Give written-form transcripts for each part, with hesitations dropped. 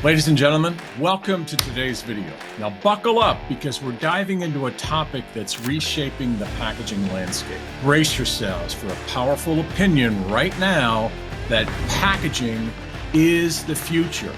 Ladies and gentlemen, welcome to today's video. Now buckle up because we're diving into a topic that's reshaping the packaging landscape. Brace yourselves for a powerful opinion right now that packaging is the future,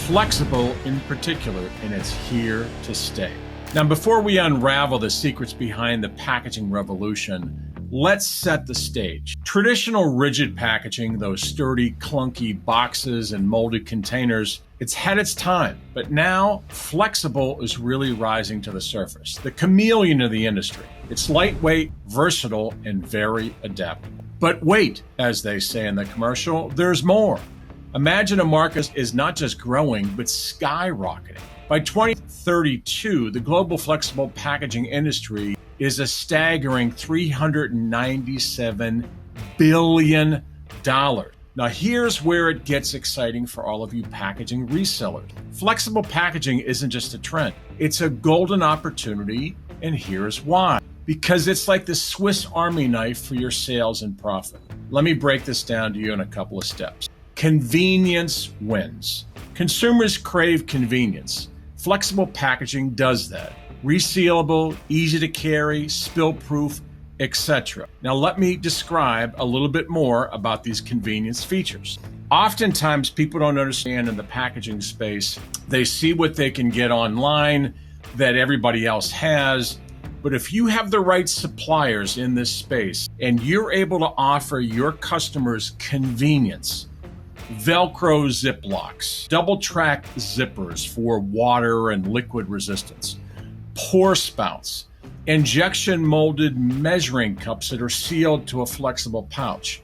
flexible in particular, and it's here to stay. Now before we unravel the secrets behind the packaging revolution, let's set the stage. Traditional rigid packaging, those sturdy, clunky boxes and molded containers, it's had its time, but now flexible is really rising to the surface. The chameleon of the industry. It's lightweight, versatile, and very adaptable. But wait, as they say in the commercial, there's more. Imagine a market is not just growing, but skyrocketing. By 2032, the global flexible packaging industry is a staggering $397 billion. Now here's where it gets exciting for all of you packaging resellers. Flexible packaging isn't just a trend, it's a golden opportunity, and here's why. Because it's like the Swiss Army knife for your sales and profit. Let me break this down to you in a couple of steps. Convenience wins. Consumers crave convenience. Flexible packaging does that. Resealable, easy to carry, spill-proof, etc. Now let me describe a little bit more about these convenience features. Oftentimes people don't understand in the packaging space, they see what they can get online that everybody else has, but if you have the right suppliers in this space and you're able to offer your customers convenience, Velcro zip locks, double track zippers for water and liquid resistance, pour spouts, injection molded measuring cups that are sealed to a flexible pouch,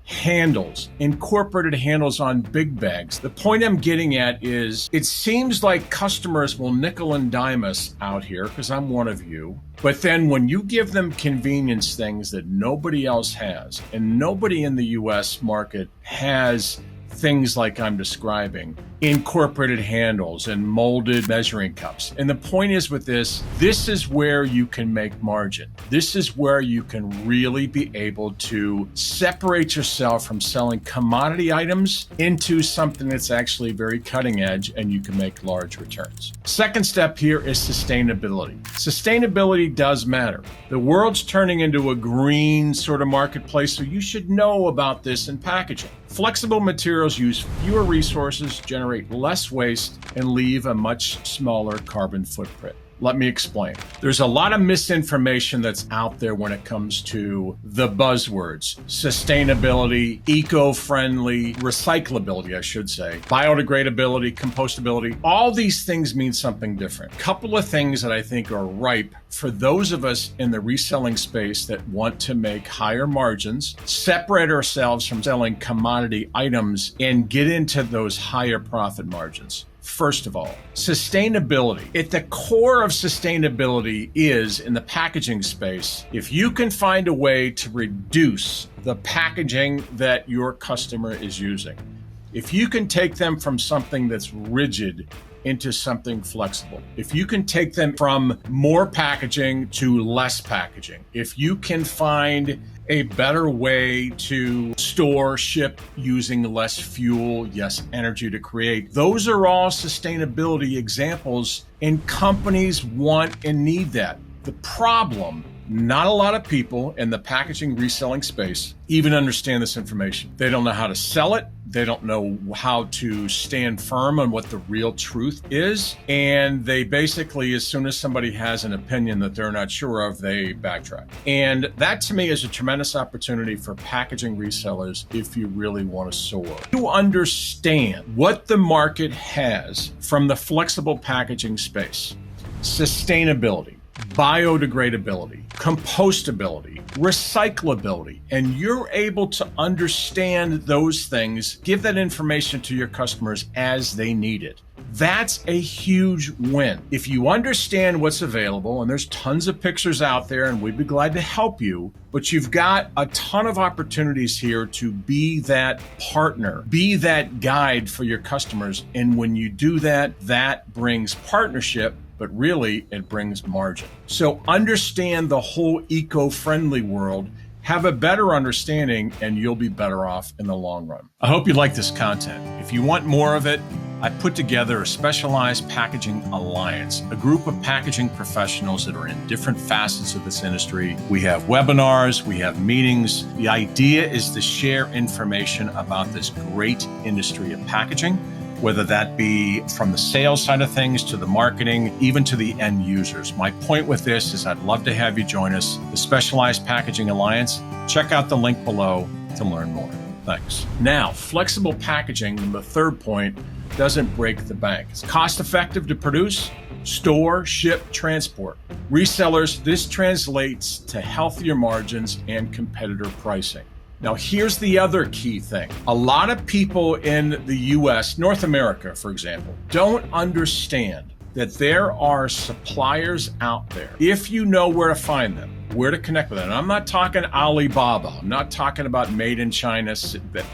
handles, incorporated handles on big bags. The point I'm getting at is it seems like customers will nickel and dime us out here, because I'm one of you, but then when you give them convenience things that nobody else has, and nobody in the US market has things like I'm describing, incorporated handles and molded measuring cups. And the point is with this is where you can make margin. This is where you can really be able to separate yourself from selling commodity items into something that's actually very cutting edge and you can make large returns. Second step here is sustainability. Sustainability does matter. The world's turning into a green sort of marketplace, so you should know about this in packaging. Flexible materials use fewer resources, generate less waste, and leave a much smaller carbon footprint. Let me explain. There's a lot of misinformation that's out there when it comes to the buzzwords: sustainability, eco-friendly, recyclability, I should say, biodegradability, compostability. All these things mean something different. Couple of things that I think are ripe for those of us in the reselling space that want to make higher margins, separate ourselves from selling commodity items, and get into those higher profit margins. First of all, sustainability. At the core of sustainability is, in the packaging space, if you can find a way to reduce the packaging that your customer is using, if you can take them from something that's rigid into something flexible, if you can take them from more packaging to less packaging, if you can find a better way to store, ship using less fuel, yes, energy to create. Those are all sustainability examples, and companies want and need that. The problem, not a lot of people in the packaging reselling space even understand this information. They don't know how to sell it. They don't know how to stand firm on what the real truth is. And they basically, as soon as somebody has an opinion that they're not sure of, they backtrack. And that to me is a tremendous opportunity for packaging resellers if you really want to soar. You understand what the market has from the flexible packaging space: sustainability, biodegradability, compostability, recyclability, and you're able to understand those things, give that information to your customers as they need it. That's a huge win. If you understand what's available, and there's tons of pictures out there, and we'd be glad to help you, but you've got a ton of opportunities here to be that partner, be that guide for your customers. And when you do that, that brings partnership, but really it brings margin. So understand the whole eco-friendly world, have a better understanding, and you'll be better off in the long run. I hope you like this content. If you want more of it, I put together a specialized packaging alliance, a group of packaging professionals that are in different facets of this industry. We have webinars, we have meetings. The idea is to share information about this great industry of packaging, whether that be from the sales side of things to the marketing, even to the end users. My point with this is I'd love to have you join us, the Specialized Packaging Alliance. Check out the link below to learn more. Thanks. Now, flexible packaging, the third point, doesn't break the bank. It's cost effective to produce, store, ship, transport. Resellers, this translates to healthier margins and competitor pricing. Now, here's the other key thing. A lot of people in the US, North America, for example, don't understand that there are suppliers out there. If you know where to find them, where to connect with them. And I'm not talking Alibaba. I'm not talking about made in China,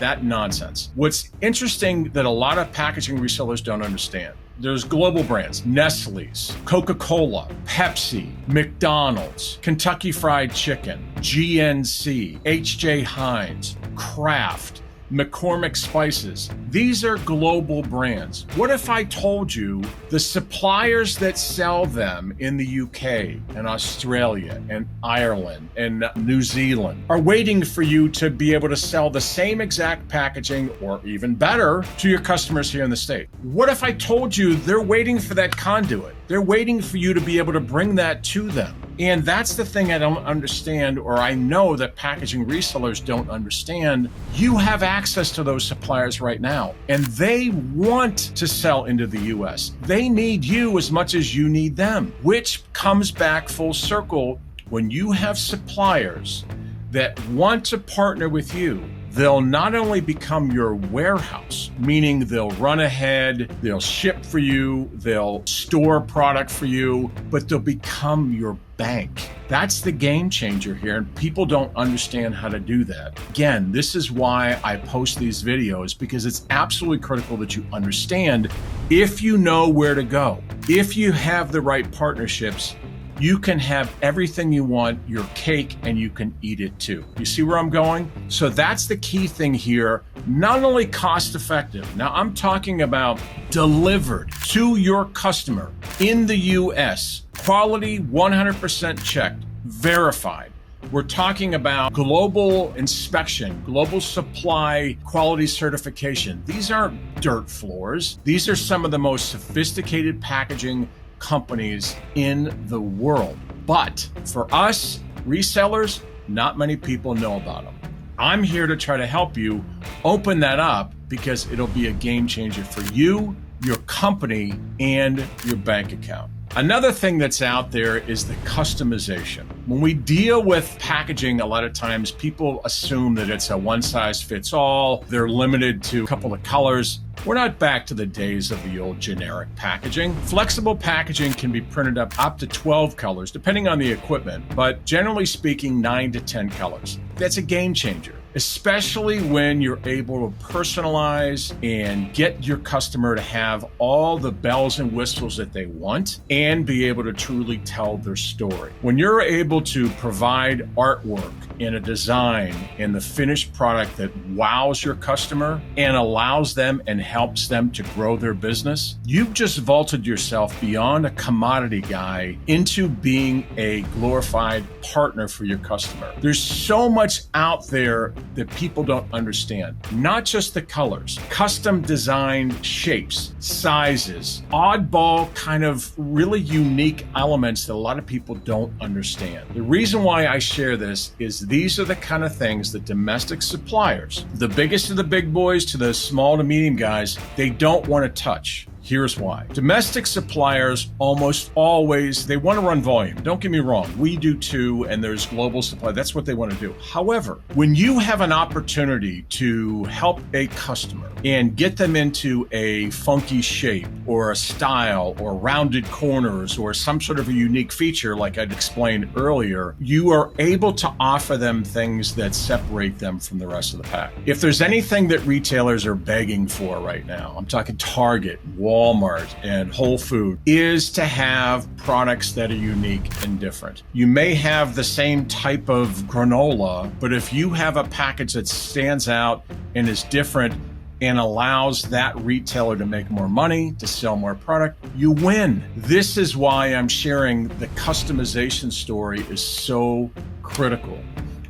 that nonsense. What's interesting that a lot of packaging resellers don't understand. There's global brands, Nestle's, Coca-Cola, Pepsi, McDonald's, Kentucky Fried Chicken, GNC, H.J. Heinz, Kraft, McCormick Spices. These are global brands. What if I told you the suppliers that sell them in the UK and Australia and Ireland and New Zealand are waiting for you to be able to sell the same exact packaging or even better to your customers here in the state? What if I told you they're waiting for that conduit? They're waiting for you to be able to bring that to them. And that's the thing I don't understand, or I know that packaging resellers don't understand. You have access to those suppliers right now, and they want to sell into the US. They need you as much as you need them, which comes back full circle. When you have suppliers that want to partner with you, they'll not only become your warehouse, meaning they'll run ahead, they'll ship for you, they'll store product for you, but they'll become your bank. That's the game changer here, and people don't understand how to do that. Again, this is why I post these videos, because it's absolutely critical that you understand if you know where to go. If you have the right partnerships, you can have everything you want, your cake, and you can eat it too. You see where I'm going? So that's the key thing here. Not only cost effective, now I'm talking about delivered to your customer in the US, quality 100% checked, verified. We're talking about global inspection, global supply quality certification. These aren't dirt floors. These are some of the most sophisticated packaging companies in the world. But for us resellers, not many people know about them. I'm here to try to help you open that up, because it'll be a game changer for you, your company, and your bank account. Another thing that's out there is the customization. When we deal with packaging, a lot of times people assume that it's a one-size-fits-all. They're limited to a couple of colors. We're not back to the days of the old generic packaging. Flexible packaging can be printed up to 12 colors, depending on the equipment, but generally speaking, 9 to 10 colors. That's a game changer, especially when you're able to personalize and get your customer to have all the bells and whistles that they want and be able to truly tell their story. When you're able to provide artwork and a design and the finished product that wows your customer and allows them and helps them to grow their business, you've just vaulted yourself beyond a commodity guy into being a glorified partner for your customer. There's so much out there that people don't understand. Not just the colors, custom designed shapes, sizes, oddball kind of really unique elements that a lot of people don't understand. The reason why I share this is these are the kind of things that domestic suppliers, the biggest of the big boys to the small to medium guys, they don't want to touch. Here's why. Domestic suppliers almost always, they want to run volume. Don't get me wrong. We do too, and there's global supply. That's what they want to do. However, when you have an opportunity to help a customer and get them into a funky shape or a style or rounded corners or some sort of a unique feature, like I'd explained earlier, you are able to offer them things that separate them from the rest of the pack. If there's anything that retailers are begging for right now, I'm talking Target, Walmart, and Whole Foods, is to have products that are unique and different. You may have the same type of granola, but if you have a package that stands out and is different and allows that retailer to make more money, to sell more product, you win. This is why I'm sharing the customization story is so critical.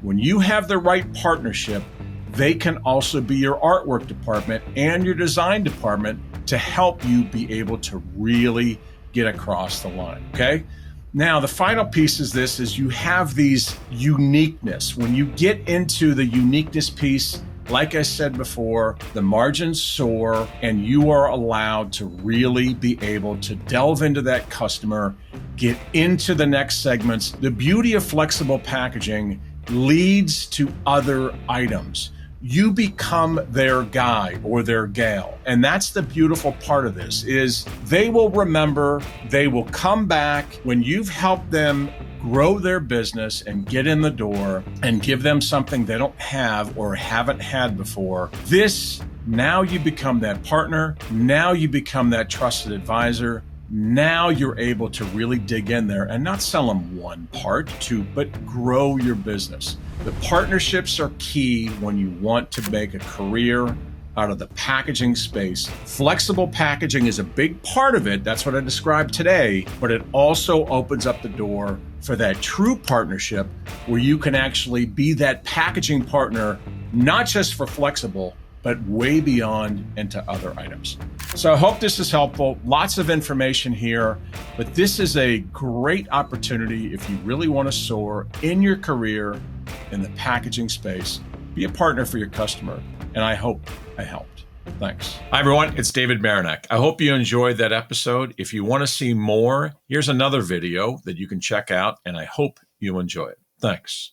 When you have the right partnership, they can also be your artwork department and your design department to help you be able to really get across the line, okay? Now, the final piece is this, is you have these uniqueness. When you get into the uniqueness piece, like I said before, the margins soar and you are allowed to really be able to delve into that customer, get into the next segments. The beauty of flexible packaging leads to other items. You become their guy or their gal. And that's the beautiful part of this is they will remember, they will come back when you've helped them grow their business and get in the door and give them something they don't have or haven't had before. Now you become that partner. Now you become that trusted advisor. Now you're able to really dig in there and not sell them one part, but grow your business. The partnerships are key when you want to make a career out of the packaging space. Flexible packaging is a big part of it. That's what I described today, but it also opens up the door for that true partnership where you can actually be that packaging partner, not just for flexible, but way beyond into other items. So I hope this is helpful. Lots of information here, but this is a great opportunity if you really want to soar in your career in the packaging space. Be a partner for your customer, and I hope I helped. Thanks. Hi, everyone. It's David Marinac. I hope you enjoyed that episode. If you want to see more, here's another video that you can check out, and I hope you enjoy it. Thanks.